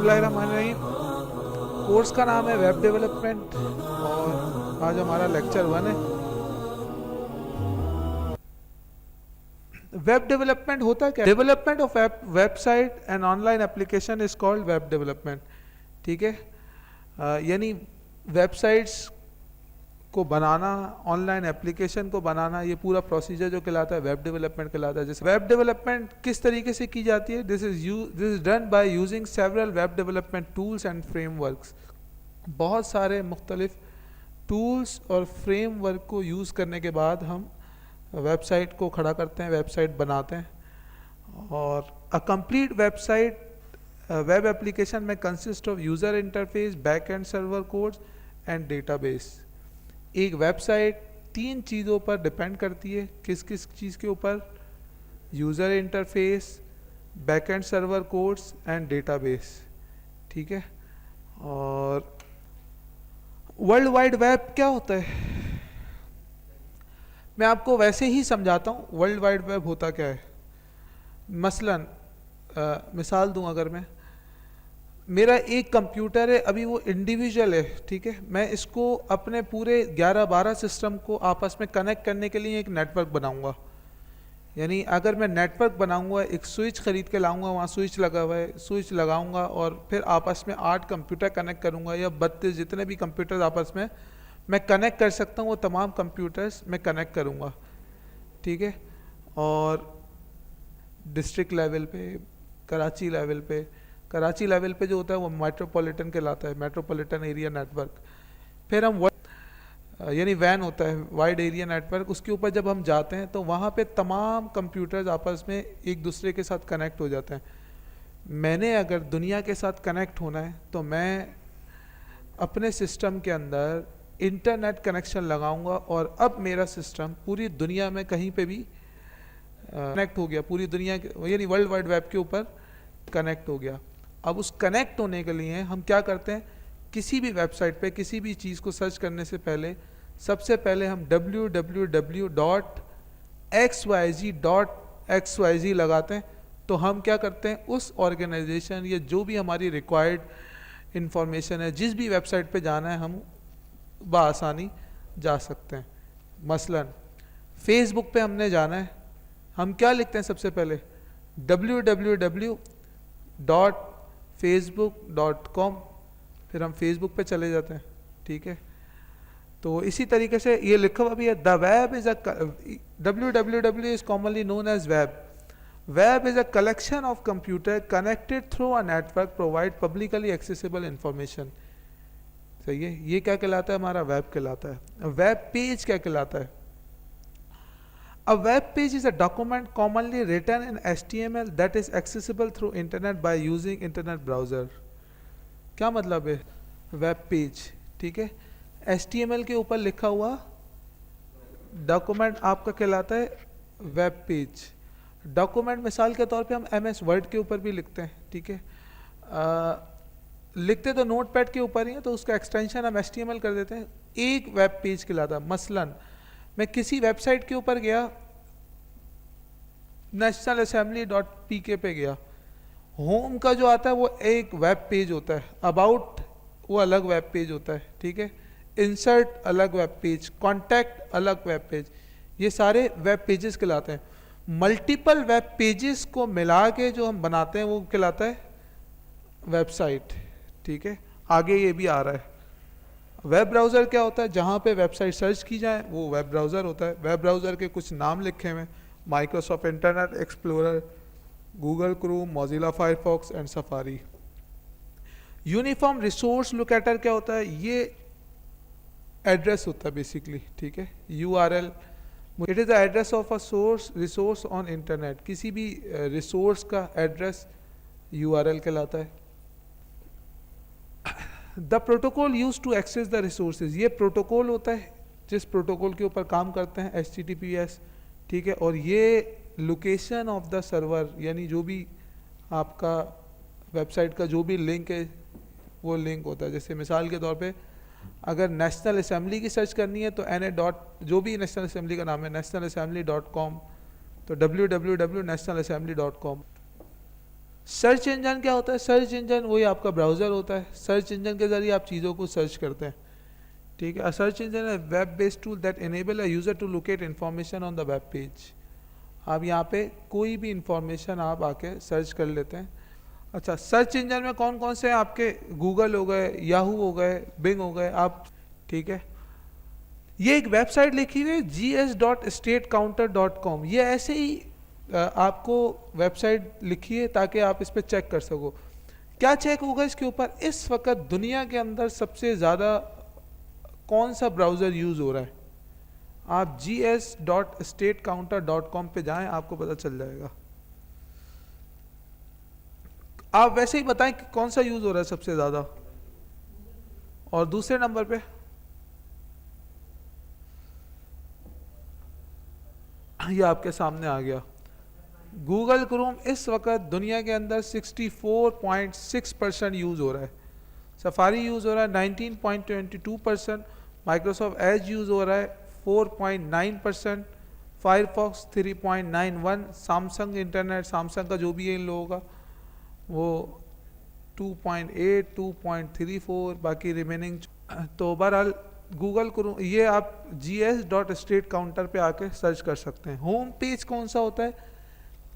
बिस्मिल्लाहिर्रहमानिर्रहीम। कोर्स का नाम है वेब डेवलपमेंट और आज हमारा लेक्चर 1 है। वेब डेवलपमेंट होता क्या? Development of website and online application is called web development. ठीक है, यानी वेबसाइट्स को बनाना, ऑनलाइन एप्लीकेशन को बनाना, ये पूरा प्रोसीजर जो कहलाता है वेब डेवलपमेंट कहलाता है। जैसे वेब डेवलपमेंट किस तरीके से की जाती है? This is done by using several web development tools and frameworks. बहुत सारे मुख्तलिफ टूल्स और फ्रेमवर्क को यूज़ करने के बाद हम वेबसाइट को खड़ा करते हैं, वेबसाइट बनाते हैं। और a complete website web application में consist of user interface, back end server codes and database. एक वेबसाइट 3 चीज़ों पर डिपेंड करती है। किस किस चीज़ के ऊपर? User interface, back end server codes and database. ठीक है, और वर्ल्ड वाइड वेब क्या होता है? मैं आपको वैसे ही समझाता हूँ वर्ल्ड वाइड वेब होता क्या है। मसलन मिसाल दूँ, अगर मेरा एक कंप्यूटर है, अभी वो इंडिविजुअल है, ठीक है, मैं इसको अपने पूरे 11-12 सिस्टम को आपस में कनेक्ट करने के लिए एक नेटवर्क बनाऊंगा। यानी अगर मैं नेटवर्क बनाऊंगा, एक स्विच खरीद के लाऊंगा, वहाँ स्विच लगा हुआ है, स्विच लगाऊंगा और फिर आपस में 8 कंप्यूटर कनेक्ट करूंगा या 32 जितने भी कंप्यूटर आपस में मैं कनेक्ट कर सकता हूँ वो तमाम कंप्यूटर्स मैं कनेक्ट करूँगा। ठीक है, और डिस्ट्रिक्ट लेवल पे, कराची लेवल पे जो होता है वो मेट्रोपॉलिटन कहलाता है, मेट्रोपॉलिटन एरिया नेटवर्क। फिर हम यानी वैन होता है, वाइड एरिया नेटवर्क। उसके ऊपर जब हम जाते हैं तो वहाँ पे तमाम कंप्यूटर्स आपस में एक दूसरे के साथ कनेक्ट हो जाते हैं। मैंने अगर दुनिया के साथ कनेक्ट होना है तो मैं अपने सिस्टम के अंदर इंटरनेट कनेक्शन लगाऊंगा और अब मेरा सिस्टम पूरी दुनिया में कहीं पे भी कनेक्ट हो गया, पूरी दुनिया के यानी वर्ल्ड वाइड वेब के ऊपर कनेक्ट हो गया। अब उस कनेक्ट होने के लिए हम क्या करते हैं? किसी भी वेबसाइट पे किसी भी चीज़ को सर्च करने से पहले सबसे पहले हम www.xyz.xyz लगाते हैं। तो हम क्या करते हैं? उस ऑर्गेनाइजेशन या जो भी हमारी रिक्वायर्ड इंफॉर्मेशन है, जिस भी वेबसाइट पे जाना है, हम बआसानी जा सकते हैं। मसलन फेसबुक पे हमने जाना है, हम क्या लिखते हैं? सबसे पहले www.facebook.com, फिर हम फेसबुक पे चले जाते हैं। ठीक है, तो इसी तरीके से ये लिखा हुआ भी है, the web is www is commonly known as web. Web is a collection of computer connected through a network provide publicly accessible information. सही है, ये क्या कहलाता है? हमारा वेब कहलाता है। वेब पेज क्या कहलाता है? A web page is a document commonly written in HTML that is accessible through internet by using internet browser। क्या मतलब है वेब पेज? ठीक है, HTML के ऊपर लिखा हुआ डॉक्यूमेंट आपका कहलाता है वेब पेज। डॉक्यूमेंट मिसाल के तौर पे हम MS वर्ड के ऊपर भी लिखते हैं। ठीक है, लिखते तो नोटपैड के ऊपर ही है, तो उसका एक्सटेंशन हम HTML कर देते हैं, एक वेब पेज कहलाता है। मसलन मैं किसी वेबसाइट के ऊपर गया, nationalassembly.pk पे गया, होम का जो आता है वो एक वेब पेज होता है, अबाउट वो अलग वेब पेज होता है। ठीक है, इंसर्ट अलग वेब पेज, कॉन्टैक्ट अलग वेब पेज, ये सारे वेब पेजेस कहलाते हैं। मल्टीपल वेब पेजेस को मिला के जो हम बनाते हैं वो कहलाता है वेबसाइट। ठीक है, आगे ये भी आ रहा है। वेब ब्राउज़र क्या होता है? जहाँ पे वेबसाइट सर्च की जाए वो वेब ब्राउज़र होता है। वेब ब्राउज़र के कुछ नाम लिखे हुए हैं, Microsoft internet explorer, Google Chrome, Mozilla Firefox and safari. Uniform resource locator क्या होता है? ये एड्रेस होता है बेसिकली। ठीक है, URL, it is the address of a source resource on internet. किसी भी रिसोर्स का एड्रेस URL कहलाता है। The protocol use to access the resources, ये प्रोटोकॉल होता है जिस प्रोटोकॉल के ऊपर काम करते हैं, HTTPS। ठीक है, और ये लोकेशन ऑफ द सर्वर, यानी जो भी आपका वेबसाइट का जो भी लिंक है वो लिंक होता है। जैसे मिसाल के तौर पे अगर नेशनल असेंबली की सर्च करनी है तो जो भी नेशनल असेंबली का नाम है nationalassembly.com, तो www.nationalassembly.com। सर्च इंजन क्या होता है? सर्च इंजन वही आपका ब्राउज़र होता है। सर्च इंजन के ज़रिए आप चीज़ों को सर्च करते हैं, ठीक है। सर्च इंजन है web based tool that enable a user to locate information on the web page. आप यहाँ पे कोई भी इंफॉर्मेशन आप आके सर्च कर लेते हैं। अच्छा, सर्च इंजन में कौन कौन से हैं आपके? गूगल हो गए, याहू हो गए, बिंग हो गए, आप, ठीक है। ये एक वेबसाइट लिखी हुई है gs.statecounter.com। ये ऐसे ही आपको वेबसाइट लिखी है ताकि आप इस पर चेक कर सको। क्या चेक होगा इसके ऊपर? इस वक्त दुनिया के अंदर सबसे ज़्यादा कौन सा ब्राउज़र यूज़ हो रहा है। आप gs.statecounter.com पे जाएं, आपको पता चल जाएगा। आप वैसे ही बताएं कि कौन सा यूज़ हो रहा है सबसे ज़्यादा, और दूसरे नंबर पे ये आपके सामने आ गया गूगल क्रोम। इस वक्त दुनिया के अंदर 64.6% यूज़ हो रहा है। सफारी यूज़ हो रहा है 19.22%, माइक्रोसॉफ्ट एज यूज़ हो रहा है 4.9%, फायरफॉक्स 3.91, सैमसंग इंटरनेट, सैमसंग का जो भी है इन लोगों का, वो 2.8, 2.34, बाकी रिमेनिंग। तो बहरहाल गूगल क्रोम, ये आप gs.statecounter पे आके सर्च कर सकते हैं। होम पेज कौन सा होता है?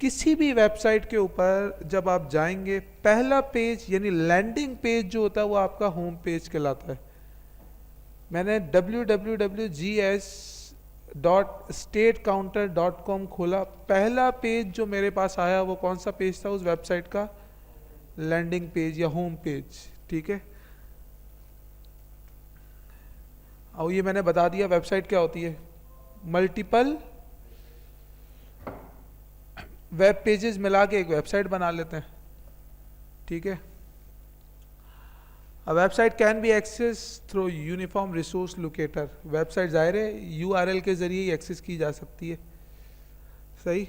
किसी भी वेबसाइट के ऊपर जब आप जाएंगे, पहला पेज यानी लैंडिंग पेज जो होता है वो आपका होम पेज कहलाता है। मैंने www.gs.statecounter.com खोला, पहला पेज जो मेरे पास आया वो कौन सा पेज था उस वेबसाइट का? लैंडिंग पेज या होम पेज, ठीक है। और ये मैंने बता दिया वेबसाइट क्या होती है। मल्टीपल वेब पेजेस मिला के एक वेबसाइट बना लेते हैं, ठीक है। A website can be access through uniform resource locator. Website ज़ाहिर है यूआरएल के ज़रिए ही एक्सेस की जा सकती है, सही।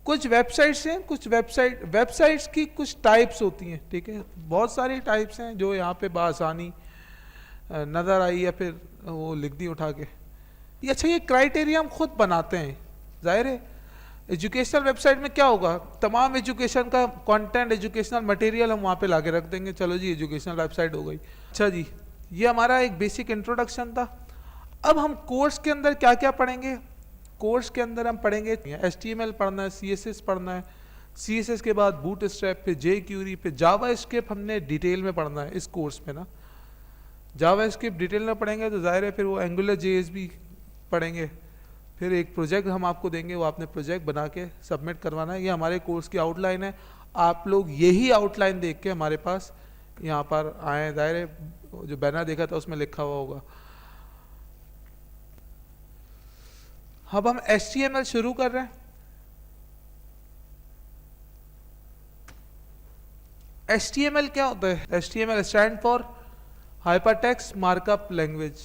कुछ वेबसाइट्स हैं, कुछ वेबसाइट्स की कुछ टाइप्स होती हैं, ठीक है। बहुत सारी टाइप्स हैं जो यहाँ पे बआसानी नज़र आई या फिर वो लिख दी उठा के। ये अच्छा, ये क्राइटेरिया हम खुद बनाते हैं, जाहिर है। एजुकेशनल वेबसाइट में क्या होगा? तमाम एजुकेशन का कंटेंट, एजुकेशनल मटेरियल हम वहाँ पे लाके रख देंगे, चलो जी एजुकेशनल वेबसाइट हो गई। अच्छा जी, ये हमारा एक बेसिक इंट्रोडक्शन था। अब हम कोर्स के अंदर क्या क्या पढ़ेंगे? कोर्स के अंदर हम पढ़ेंगे HTML पढ़ना है, CSS पढ़ना है, CSS के बाद बूटस्ट्रैप, पे jQuery, पे जावास्क्रिप्ट हमने डिटेल में पढ़ना है इस कोर्स में ना। जावास्क्रिप्ट डिटेल में पढ़ेंगे तो जाहिर है फिर वो AngularJS भी पढ़ेंगे। फिर एक प्रोजेक्ट हम आपको देंगे, वो आपने प्रोजेक्ट बना के सबमिट करवाना है। ये हमारे कोर्स की आउटलाइन है। आप लोग यही आउटलाइन देख के हमारे पास यहाँ पर आए। जाहिर है जो बैनर देखा था उसमें लिखा हुआ होगा। अब हम HTML शुरू कर रहे हैं। HTML क्या होता है? HTML stand for hypertext markup language.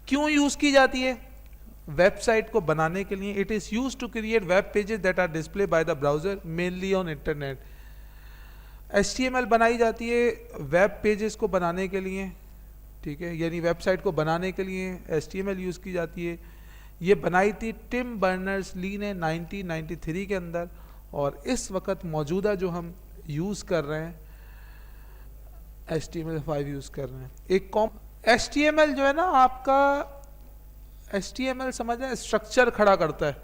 क्यों यूज की जाती है? वेबसाइट को बनाने के लिए। It is use to create web pages that are display by the browser mainly on internet. HTML बनाई जाती है वेब पेजेस को बनाने के लिए, ठीक है, यानी वेबसाइट को बनाने के लिए HTML यूज की जाती है। ये बनाई थी टिम बर्नर्स ली ने 1993 के अंदर, और इस वक्त मौजूदा जो हम यूज कर रहे हैं HTML5 यूज कर रहे हैं। एक HTML जो है ना आपका, HTML समझ रहे हैं, स्ट्रक्चर खड़ा करता है,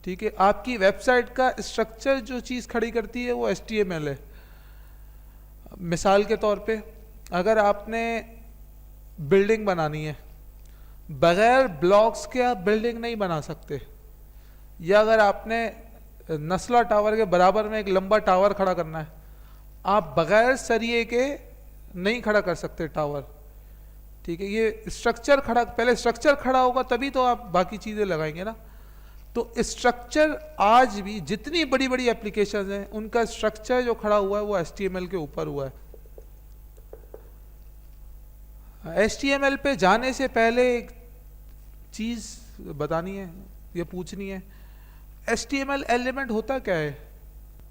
ठीक है। आपकी वेबसाइट का स्ट्रक्चर जो चीज़ खड़ी करती है वो HTML है। मिसाल के तौर पे अगर आपने बिल्डिंग बनानी है, बगैर ब्लॉक्स के आप बिल्डिंग नहीं बना सकते। या अगर आपने नस्ला टावर के बराबर में एक लंबा टावर खड़ा करना है, आप बगैर सरिये के नहीं खड़ा कर सकते टावर, ठीक है। ये स्ट्रक्चर खड़ा, पहले स्ट्रक्चर खड़ा होगा तभी तो आप बाकी चीज़ें लगाएंगे ना। तो स्ट्रक्चर आज भी जितनी बड़ी बड़ी एप्लीकेशंस हैं उनका स्ट्रक्चर जो खड़ा हुआ है वो HTML के ऊपर हुआ है। HTML पे जाने से पहले एक चीज़ बतानी है, ये पूछनी है, HTML एलिमेंट होता क्या है?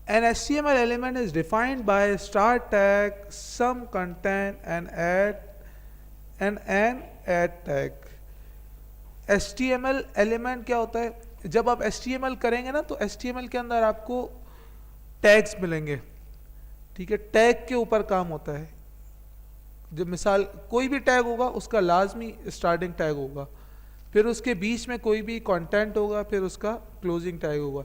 An HTML element is defined by a start tag, some content and an add tag. HTML element क्या होता है? जब आप HTML करेंगे ना तो HTML के अंदर आपको टैग्स मिलेंगे, ठीक है। टैग के ऊपर काम होता है। जब मिसाल कोई भी टैग होगा उसका लाजमी स्टार्टिंग टैग होगा, फिर उसके बीच में कोई भी कंटेंट होगा, फिर उसका क्लोजिंग टैग होगा।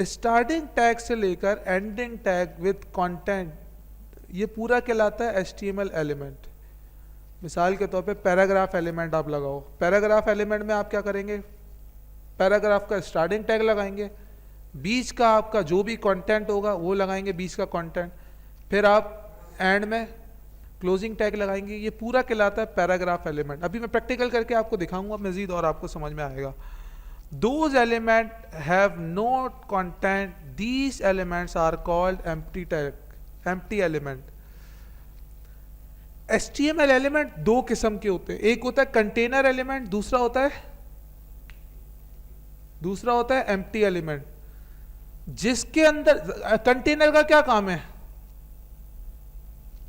स्टार्टिंग टैग से लेकर एंडिंग टैग विद कंटेंट, ये पूरा कहलाता है HTML एलिमेंट। मिसाल के तौर पे पैराग्राफ एलिमेंट आप लगाओ, पैराग्राफ एलिमेंट में आप क्या करेंगे, पैराग्राफ का स्टार्टिंग टैग लगाएंगे, बीच का आपका जो भी कंटेंट होगा वो लगाएंगे, बीच का कंटेंट, फिर आप एंड में क्लोजिंग टैग लगाएंगे। ये पूरा कहलाता है पैराग्राफ एलिमेंट। अभी मैं प्रैक्टिकल करके आपको दिखाऊंगा मजीद और आपको समझ में आएगा। Those element have no content, these elements are called empty tag, empty element। HTML element दो किस्म के होते हैं, एक होता है कंटेनर एलिमेंट, दूसरा होता है एम्प्टी एलिमेंट। जिसके अंदर कंटेनर का क्या काम है,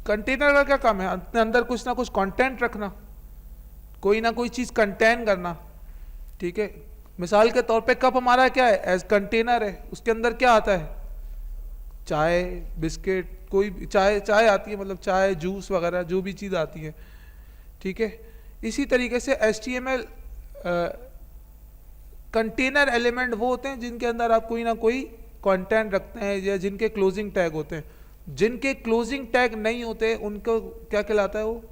कंटेनर का क्या काम है, अपने अंदर कुछ ना कुछ कंटेंट रखना, कोई ना कोई चीज कंटेन करना, ठीक है। मिसाल के तौर पे कप हमारा क्या है, एज कंटेनर है, उसके अंदर क्या आता है, चाय, बिस्किट, कोई भी चाय आती है, मतलब चाय, जूस वगैरह जो भी चीज़ आती है, ठीक है। इसी तरीके से HTML कंटेनर एलिमेंट वो होते हैं जिनके अंदर आप कोई ना कोई कंटेंट रखते हैं, या जिनके क्लोजिंग टैग होते हैं। जिनके क्लोजिंग टैग नहीं होते उनको क्या कहलाता है, वो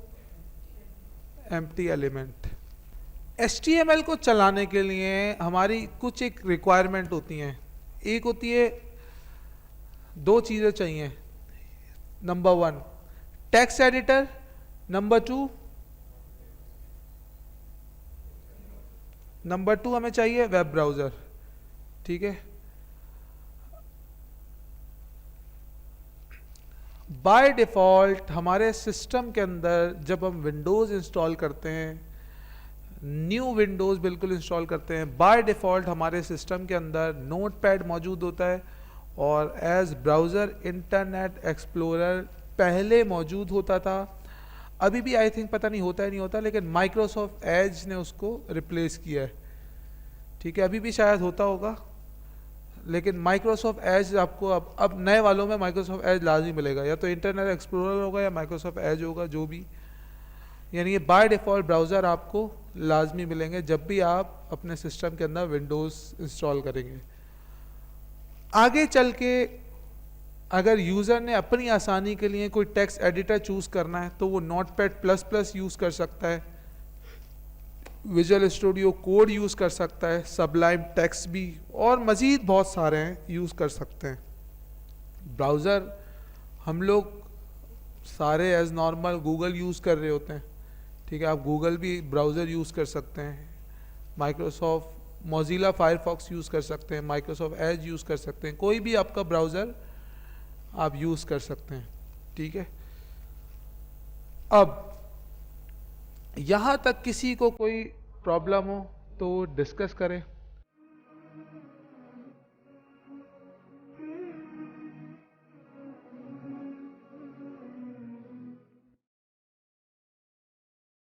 एम्प्टी एलिमेंट। HTML को चलाने के लिए हमारी कुछ एक रिक्वायरमेंट होती हैं। एक होती है, दो चीज़ें चाहिए, नंबर 1 टेक्स्ट एडिटर, नंबर 2 हमें चाहिए वेब ब्राउज़र, ठीक है। बाय डिफ़ॉल्ट हमारे सिस्टम के अंदर जब हम विंडोज़ इंस्टॉल करते हैं, न्यू विंडोज़ बिल्कुल इंस्टॉल करते हैं, बाय डिफ़ॉल्ट हमारे सिस्टम के अंदर नोटपैड मौजूद होता है, और एज ब्राउज़र इंटरनेट एक्सप्लोरर पहले मौजूद होता था। अभी भी आई थिंक पता नहीं होता है नहीं होता, लेकिन माइक्रोसॉफ्ट एज ने उसको रिप्लेस किया है, ठीक है। अभी भी शायद होता होगा, लेकिन माइक्रोसॉफ्ट एज आपको अब नए वालों में माइक्रोसॉफ्ट एज लाजमी मिलेगा, या तो इंटरनेट एक्सप्लोरर होगा या माइक्रोसॉफ्ट एज होगा, जो भी, यानी ये बाय डिफ़ॉल्ट ब्राउज़र आपको लाजमी मिलेंगे जब भी आप अपने सिस्टम के अंदर विंडोज़ इंस्टॉल करेंगे। आगे चल के अगर यूज़र ने अपनी आसानी के लिए कोई टेक्स्ट एडिटर चूज़ करना है तो वो नोटपैड++ यूज़ कर सकता है, विजुअल स्टूडियो कोड यूज़ कर सकता है, सबलाइम टेक्स्ट भी, और मज़ीद बहुत सारे हैं यूज़ कर सकते हैं। ब्राउज़र हम लोग सारे एज नॉर्मल गूगल यूज़ कर रहे होते हैं, ठीक है। आप गूगल भी ब्राउज़र यूज़ कर सकते हैं, माइक्रोसॉफ्ट मोज़िला फायरफॉक्स यूज़ कर सकते हैं, माइक्रोसॉफ्ट एज यूज़ कर सकते हैं, कोई भी आपका ब्राउज़र आप यूज़ कर सकते हैं, ठीक है। अब यहाँ तक किसी को कोई प्रॉब्लम हो तो डिस्कस करें।